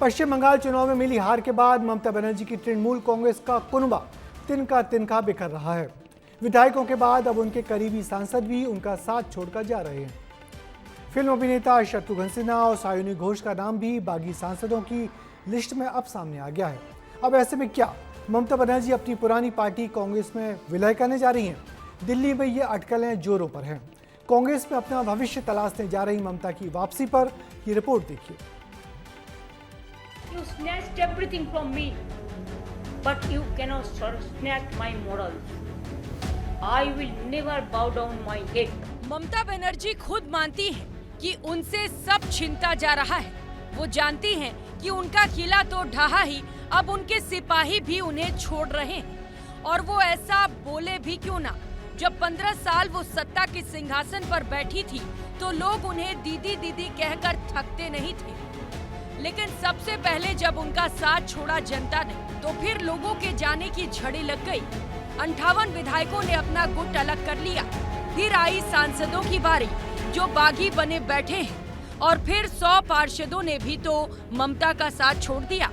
पश्चिम बंगाल चुनाव में मिली हार के बाद ममता बनर्जी की तृणमूल कांग्रेस का कुनबा तिनका तिनका बिखर रहा है। विधायकों के बाद अब उनके करीबी सांसद भी उनका साथ छोड़कर जा रहे हैं। फिल्म अभिनेता शत्रुघ्न सिन्हा और सायोनी घोष का नाम भी बागी सांसदों की लिस्ट में अब सामने आ गया है। अब ऐसे में क्या ममता बनर्जी अपनी पुरानी पार्टी कांग्रेस में विलय करने जा रही हैं? दिल्ली में ये अटकलें जोरों पर हैं। कांग्रेस में अपना भविष्य तलाशने जा रही ममता की वापसी पर ये रिपोर्ट देखिए। You snatched everything from me, but you cannot snatch my morals. I will never bow down my head. Mamata Banerjee खुद मानती हैं कि उनसे सब छीनता जा रहा है। वो जानती हैं कि उनका किला तो ढहा ही, अब उनके सिपाही भी उन्हें छोड़ रहे हैं। और वो ऐसा बोले भी क्यों ना, जब 15 साल वो सत्ता के सिंहासन पर बैठी थी तो लोग उन्हें दीदी दीदी कहकर थकते नहीं थे। लेकिन सबसे पहले जब उनका साथ छोड़ा जनता ने, तो फिर लोगों के जाने की झड़ी लग गई। 58 विधायकों ने अपना गुट अलग कर लिया। फिर आई सांसदों की बारी, जो बागी बने बैठे हैं। और फिर 100 पार्षदों ने भी तो ममता का साथ छोड़ दिया।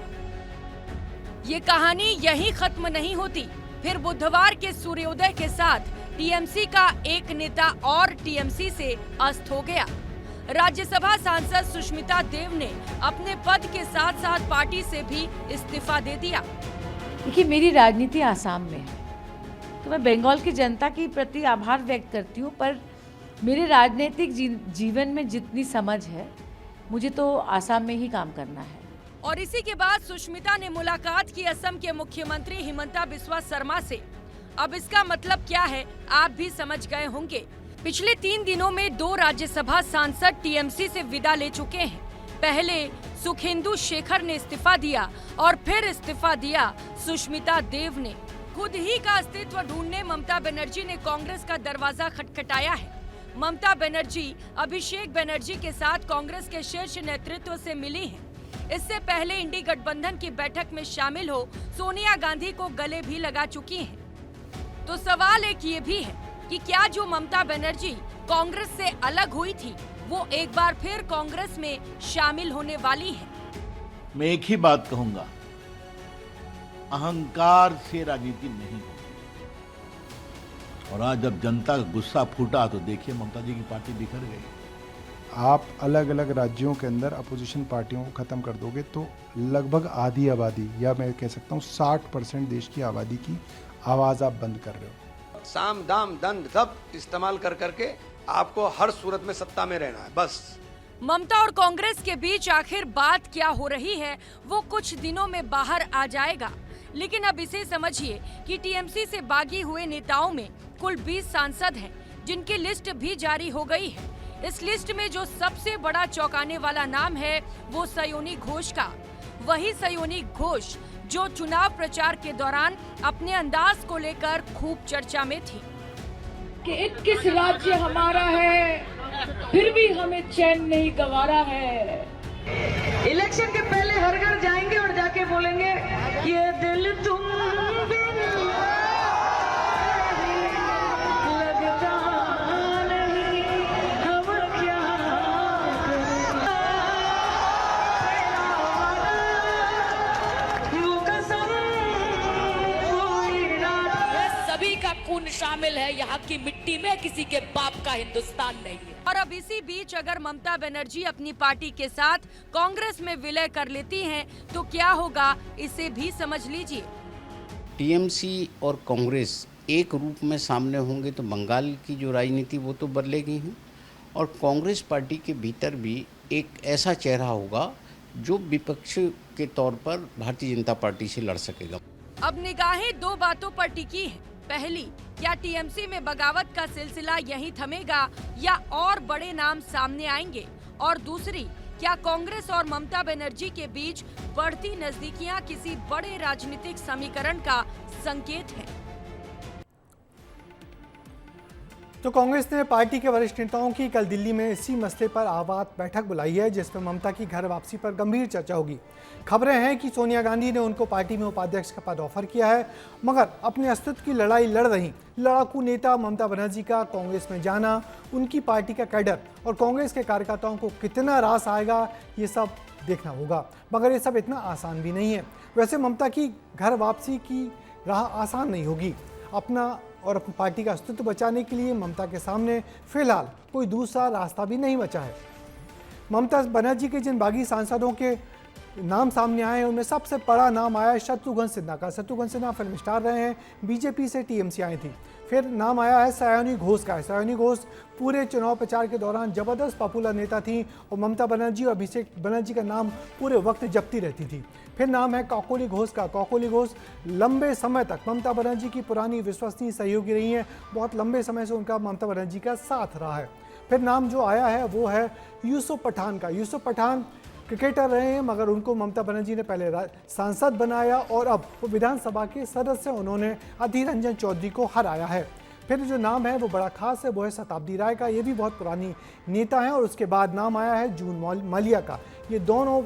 ये कहानी यहीं खत्म नहीं होती। फिर बुधवार के सूर्योदय के साथ टीएमसी का एक नेता और टीएमसी से अस्त हो गया। राज्यसभा सांसद सुष्मिता देव ने अपने पद के साथ साथ पार्टी से भी इस्तीफा दे दिया। देखिए, मेरी राजनीति आसाम में है, तो मैं बंगाल की जनता के प्रति आभार व्यक्त करती हूँ, पर मेरे राजनीतिक जीवन में जितनी समझ है, मुझे तो आसाम में ही काम करना है। और इसी के बाद सुष्मिता ने मुलाकात की असम के मुख्यमंत्री हिमंता बिस्वा शर्मा से। अब इसका मतलब क्या है आप भी समझ गए होंगे। पिछले 3 दिनों में 2 राज्यसभा सांसद टीएमसी से विदा ले चुके हैं। पहले सुखेंदु शेखर ने इस्तीफा दिया और फिर इस्तीफा दिया सुष्मिता देव ने। खुद ही का अस्तित्व ढूंढने ममता बनर्जी ने कांग्रेस का दरवाजा खटखटाया है। ममता बनर्जी अभिषेक बनर्जी के साथ कांग्रेस के शीर्ष नेतृत्व से मिली हैं। इससे पहले इंडी गठबंधन की बैठक में शामिल हो सोनिया गांधी को गले भी लगा चुकी हैं। तो सवाल एक ये भी है कि क्या जो ममता बनर्जी कांग्रेस से अलग हुई थी, वो एक बार फिर कांग्रेस में शामिल होने वाली है? मैं एक ही बात कहूंगा, अहंकार से राजनीति नहीं होगी। और आज जब जनता का गुस्सा फूटा तो देखिए ममता जी की पार्टी बिखर गई। आप अलग अलग राज्यों के अंदर अपोजिशन पार्टियों को खत्म कर दोगे तो लगभग आधी आबादी, या मैं कह सकता हूँ 60% देश की आबादी की आवाज़ आप बंद कर रहे हो। साम दाम दंड सब इस्तेमाल कर करके आपको हर सूरत में सत्ता में रहना है, बस। ममता और कांग्रेस के बीच आखिर बात क्या हो रही है, वो कुछ दिनों में बाहर आ जाएगा। लेकिन अब इसे समझिए कि टीएमसी से बागी हुए नेताओं में कुल 20 सांसद हैं, जिनकी लिस्ट भी जारी हो गई है। इस लिस्ट में जो सबसे बड़ा चौंकाने वाला नाम है वो सायोनी घोष का। वही सायोनी घोष जो चुनाव प्रचार के दौरान अपने अंदाज को लेकर खूब चर्चा में थी कि 21 राज्य हमारा है, फिर भी हमें चैन नहीं गंवारा है। इलेक्शन के पहले हर घर जाएंगे और जाके बोलेंगे ये दिल तुम बिन लगता नहीं, हम क्या वो कसम सभी का खून शामिल है यहाँ की मिट्टी में, किसी के बाप का हिंदुस्तान नहीं है। और अब इसी बीच अगर ममता बनर्जी अपनी पार्टी के साथ कांग्रेस में विलय कर लेती हैं तो क्या होगा, इसे भी समझ लीजिए। टीएमसी और कांग्रेस एक रूप में सामने होंगे तो बंगाल की जो राजनीति वो तो बदलेगी ही, और कांग्रेस पार्टी के भीतर भी एक ऐसा चेहरा होगा जो विपक्ष के तौर पर भारतीय जनता पार्टी से लड़ सकेगा। अब निगाहें 2 बातों पर टिकी हैं। पहली, क्या टीएमसी में बगावत का सिलसिला यहीं थमेगा या और बड़े नाम सामने आएंगे? और दूसरी, क्या कांग्रेस और ममता बनर्जी के बीच बढ़ती नजदीकियां किसी बड़े राजनीतिक समीकरण का संकेत है? तो कांग्रेस ने पार्टी के वरिष्ठ नेताओं की कल दिल्ली में इसी मसले पर आपात बैठक बुलाई है, जिसमें ममता की घर वापसी पर गंभीर चर्चा होगी। खबरें हैं कि सोनिया गांधी ने उनको पार्टी में उपाध्यक्ष का पद ऑफर किया है, मगर अपने अस्तित्व की लड़ाई लड़ रही लड़ाकू नेता ममता बनर्जी का कांग्रेस में जाना, उनकी पार्टी का कैडर और कांग्रेस के कार्यकर्ताओं को कितना रास आएगा, ये सब देखना होगा। मगर ये सब इतना आसान भी नहीं है। वैसे ममता की घर वापसी की राह आसान नहीं होगी। अपना और अपनी पार्टी का अस्तित्व बचाने के लिए ममता के सामने फिलहाल कोई दूसरा रास्ता भी नहीं बचा है। ममता बनर्जी के जिन बागी सांसदों के नाम सामने आए हैं उनमें सबसे बड़ा नाम आया है शत्रुघ्न सिन्हा का। शत्रुघ्न सिन्हा फिल्म स्टार रहे हैं, बीजेपी से टीएमसी आई थी। फिर नाम आया है सयानी घोष का। सयानी घोष पूरे चुनाव प्रचार के दौरान जबरदस्त पॉपुलर नेता थी और ममता बनर्जी और अभिषेक बनर्जी का नाम पूरे वक्त जपती रहती थी। फिर नाम है कौकोली घोष का। कौकोली घोष लंबे समय तक ममता बनर्जी की पुरानी विश्वसनीय सहयोगी रही हैं। बहुत लंबे समय से उनका ममता बनर्जी का साथ रहा है। फिर नाम जो आया है वो है यूसुफ पठान का। यूसुफ पठान क्रिकेटर रहे हैं मगर उनको ममता बनर्जी ने पहले सांसद बनाया और अब वो विधानसभा के सदस्य उन्होंने अधीर रंजन चौधरी को हराया है। फिर जो नाम है वो बड़ा खास है, वो है शताब्दी राय का। ये भी बहुत पुरानी नेता हैं। और उसके बाद नाम आया है जून माल्या का। ये दोनों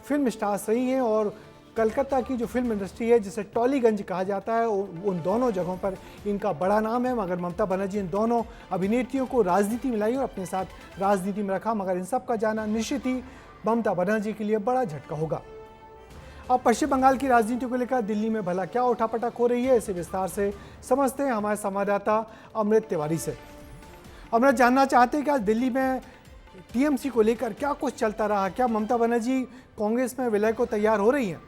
फिल्म स्टार्स रही हैं और कलकत्ता की जो फिल्म इंडस्ट्री है जिसे टॉलीगंज कहा जाता है उन दोनों जगहों पर इनका बड़ा नाम है। मगर ममता बनर्जी इन दोनों अभिनेत्रियों को राजनीति में लाई और अपने साथ राजनीति में रखा। मगर इन सब का जाना निश्चित ही ममता बनर्जी के लिए बड़ा झटका होगा। अब पश्चिम बंगाल की राजनीति को लेकर दिल्ली में भला क्या उठापटक हो रही है, इसे विस्तार से समझते हैं हमारे संवाददाता अमृत तिवारी से। अमृत, जानना चाहते हैं कि आज दिल्ली में टीएमसी को लेकर क्या कुछ चलता रहा? क्या ममता बनर्जी कांग्रेस में विलय को तैयार हो रही हैं?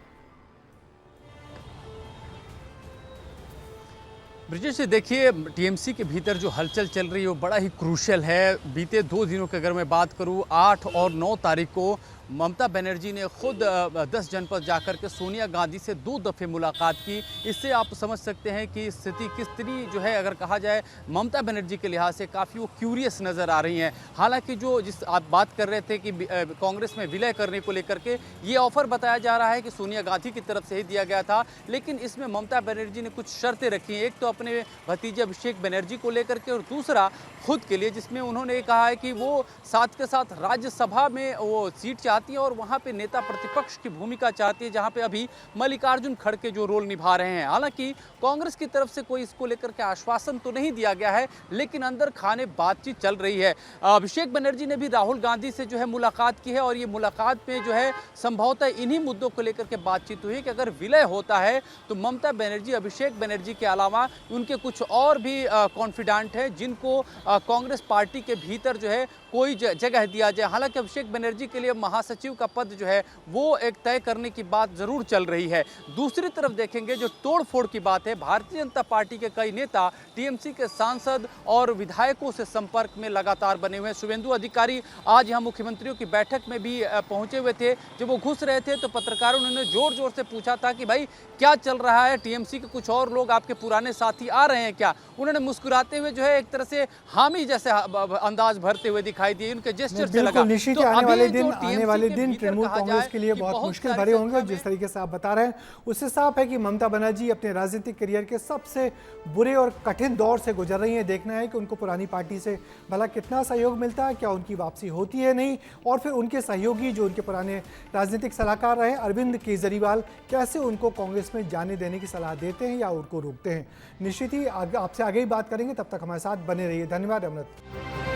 ब्रिजेश जी, देखिए टीएमसी के भीतर जो हलचल चल रही है वो बड़ा ही क्रूशियल है। बीते 2 दिनों की अगर मैं बात करूं, 8 और 9 तारीख को ममता बनर्जी ने खुद 10 जनपद जाकर के सोनिया गांधी से 2 दफ़े मुलाकात की। इससे आप समझ सकते हैं कि स्थिति किस तरह जो है, अगर कहा जाए ममता बनर्जी के लिहाज से काफ़ी वो क्यूरियस नज़र आ रही हैं। हालांकि जो जिस आप बात कर रहे थे कि कांग्रेस में विलय करने को लेकर के ये ऑफर बताया जा रहा है कि सोनिया गांधी की तरफ से ही दिया गया था, लेकिन इसमें ममता बनर्जी ने कुछ शर्तें रखी हैं। एक तो अपने भतीजे अभिषेक बनर्जी को लेकर के और दूसरा खुद के लिए, जिसमें उन्होंने कहा है कि वो साथ के साथ राज्यसभा में वो सीट चाहती है और वहाँ पे नेता प्रतिपक्ष की भूमिका चाहती है, जहाँ पे अभी मल्लिकार्जुन खड़गे जो रोल निभा रहे हैं। हालांकि कांग्रेस की तरफ से कोई इसको लेकर के आश्वासन तो नहीं दिया गया है, लेकिन अंदर खाने बातचीत चल रही है। अभिषेक बनर्जी ने भी राहुल गांधी से जो है मुलाकात की है और ये मुलाकात में जो है संभवतः इन्हीं मुद्दों को लेकर के बातचीत हुई कि अगर विलय होता है तो ममता बनर्जी अभिषेक बनर्जी के अलावा उनके कुछ और भी कॉन्फिडेंट हैं जिनको कांग्रेस पार्टी के भीतर जो है कोई जगह दिया जाए। हालांकि अभिषेक बनर्जी के लिए महासचिव का पद जो है वो एक तय करने की बात जरूर चल रही है। दूसरी तरफ देखेंगे जो तोड़फोड़ की बात है, भारतीय जनता पार्टी के कई नेता टीएमसी के सांसद और विधायकों से संपर्क में लगातार बने हुए हैं। शुभेंदु अधिकारी आज यहाँ मुख्यमंत्रियों की बैठक में भी पहुंचे हुए थे। जब वो घुस रहे थे तो पत्रकारों ने जोर जोर से पूछा था कि भाई क्या चल रहा है, टीएमसी के कुछ और लोग आपके पुराने साथी आ रहे हैं क्या? उन्होंने मुस्कुराते हुए जो है एक तरह से हामी जैसे अंदाज भरते हुए दिखाई दिए, उनके जेस्चर से लगा। निश्चित तो आने वाले दिन तृणमूल कांग्रेस के लिए बहुत मुश्किल भरे होंगे और जिस तरीके से आप बता रहे हैं उससे साफ है कि ममता बनर्जी अपने राजनीतिक करियर के सबसे बुरे और कठिन दौर से गुजर रही हैं। देखना है कि उनको पुरानी पार्टी से भला कितना सहयोग मिलता है, क्या उनकी वापसी होती है नहीं, और फिर उनके सहयोगी जो उनके पुराने राजनीतिक सलाहकार रहे अरविंद केजरीवाल कैसे उनको कांग्रेस में जाने देने की सलाह देते हैं या उनको रोकते हैं। निश्चित ही आपसे आगे ही बात करेंगे, तब तक हमारे साथ बने रहिए। धन्यवाद अमृत।